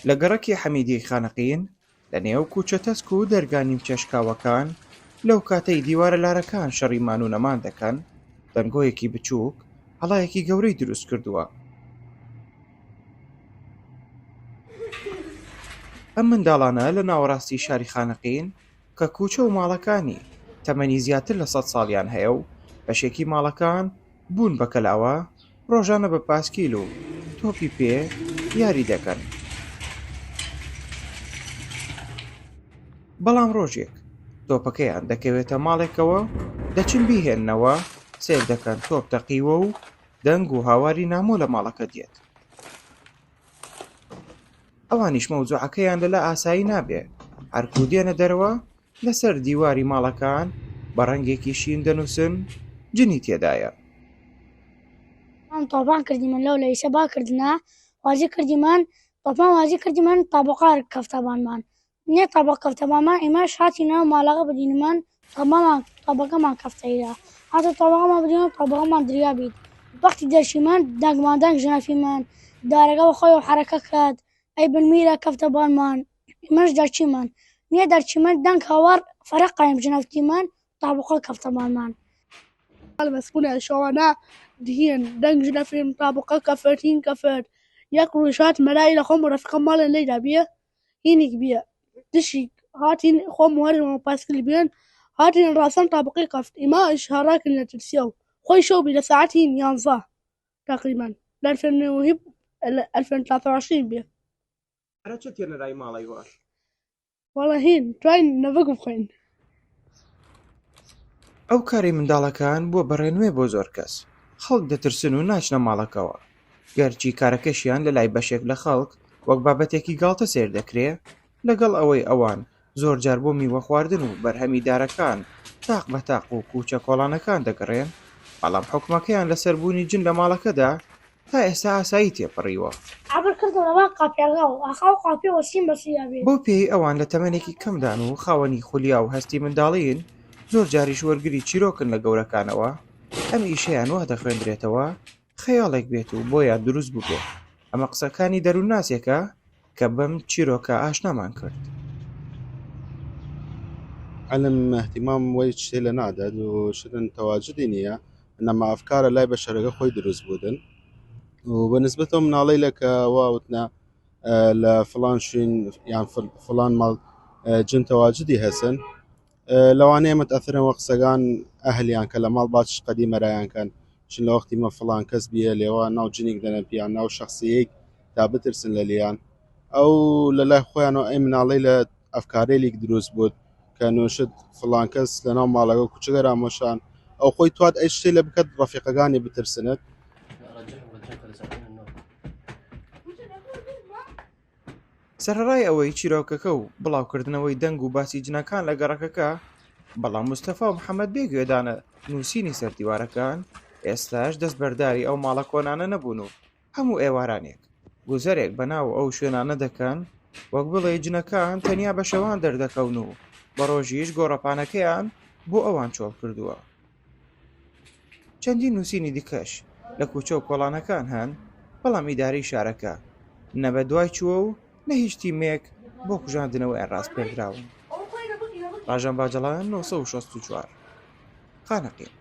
لە گەڕەکی حەمیدی خانەقین لە نێو کووچە تەسک و دەرگانی چێشکاوەکان لەو کاتەی دیوارە لارەکان شەڕیمان و نەمان دەکەن، دەنگۆیەکی بچووک هەڵایەکی گەورەی دروست کردووە. ئەم منداڵانە لە ناوەڕاستی شاری خانەقین کە کووچە و ماڵەکانی تەمەنی زیاتر لە 100 ساڵیان هەیە و بەشێکی ماڵەکان بوون بە کەلاوە، ڕۆژانە بە پاسکیل و تۆپی پێ یاری دەکەن. بەڵام ڕۆژێک تۆپەکەیان دەکەوێتە ماڵێکەوە، دەچن بیهێننەوە، سیر دەکەن تۆپ تەقیوە و دەنگ و هاواری نامۆ لە ماڵەکە دێت. ئەوانیش مەوزوعەکەیان لەلا ئاسایی نابێ، هەرکوو دێنە دەرەوە لەسەر دیواری ماڵەکان بە ڕەنگێکی شین دەنووسن جنی تێدایە. طۆپان کردیمان لەو لە ئیسە با کردنا وازی کردیمان طۆپان وازی کردیمان تابقار کەفتەبانمان نێ تابق کەفتەبانمان ئێمەش هاتینەوە ماڵەکە بدینمان تابەکەمان کەفتەیدا هاتە تابەکەمان بدینەوە تابەکەمان دریا بیت وەختی دەرچیمان دەنگمان دەنگ ژنەفیمان دارەکە بەخۆیەوە حەرەکە کات ئەی بنمیرە کەفتەبانمان ئێمەش دەرچیمان نێ دەرچیمان دەنگ هاوار فەرق قایم ژنەفتیمان تابقە کەفتەبانمان المسؤولة شوانا دهين دنج لفين طابقة كفتين كفت يقروا شات ملاي لخم رفقا مالا ليدا بيه هيني كبيه دشي هاتين خم وهرم باسكل بيان هاتين راسان طابقي كفت إما إشهارات اللي ترسيو خوي شو بلا ساعتين ينصاه تقريبا 2023 بيه أنا شو تيرنا راي مالي وار والله هين تراين نبقى بخين ئەو کاری منداڵەکان بۆ بەڕێنوێ بۆ زۆر کەس خەڵک دەترسن و ناچنە ماڵەکەوە، گەرچی کارەکەشیان لە لای بەشێک لە خەڵک وەک بابەتێکی گاڵتە سێر دەکرێ، لەگەڵ ئەوەی ئەوان زۆر جار بۆ میوە خواردن و بەرهەمی دارەکان تاق بە تاق و کووچە کۆڵانەکان دەگەڕێن، بەڵام حکومەکەیان لەسەربوونی جن لە ماڵەکەدا تا ئێستا ئاسایی تێپەڕیوە. بۆ پێی ئەوان لە تەمەنێکی کەمدان و خاوەنی خولیا و هەستی منداڵین، زۆر جاریش وەرگری چیرۆکن لە گەورەکانەوە، ئەم ئیشەیان وا دەخوێندرێتەوە خەیاڵێک بێت و بۆیان دروست بووبێ. ئەمە قسەکانی دەروونناسێکە کە بەم چیرۆکە ئاشنامان کرد. علم اهتمام وەی شتێ لە نادات و شتن تەواجدی نییە، ئەنەما ئەفکارە لای بەشەرەکە خۆی دروست بوودن و بەنسبەتەوە مناڵی لەکە واوتنا لە فڵان شوێن یان فڵان ماڵ جن تەواجدی هەسن، لەوانەیە متأثرن وە قسەکان ئەهلیان کە لە ماڵ باش قەدی مەرایانکەن چون لە وەختی مە فڵان کەس بیە لێوە ناو جنێک دەنە پیان ناو شخصیەک تا بترسن لە لیان، ئەو لە لای خۆیانەوە ئەی مناڵی لە ئەفکارێک دروست بووت کە نوشت فڵان کەس لە ناو ماڵەکە کوچەکە رامۆشان ئەو خۆی توات ئەی شتێ لە بکات ڕەفیقەکانی بترسنت. سەرەڕای ئەوەی چیرۆکەکە و بڵاوکردنەوەی دەنگ و باسی جنەکان لە گەڕەکەکە، بەڵام مستەفا و محەممەد بێگوێدانە نووسینی سەردیوارەکان ئێستاش دەستبەرداری ئەو ماڵە کۆنانە نەبوون و هەموو ئێوارانێک گوزەرێک بەناو ئەو شوێنانە دەکەن، وەک بڵێ جنەکان تەنیا بە شەوان دەردەکەون و بە ڕۆژیش گۆڕەپانەکەیان بۆ ئەوان چۆڵ کردووە. چەندی نووسینی دیکەش لە کوچە و کۆڵانەکان هەن، بەڵام ئیدارەی شارەکە نە بە دوای چووە و نە هیچ تیمێک بۆ کوژاندنەوەی ئەڕاست پێدراون. ڕاژان باجەڵان 964 خانەقین.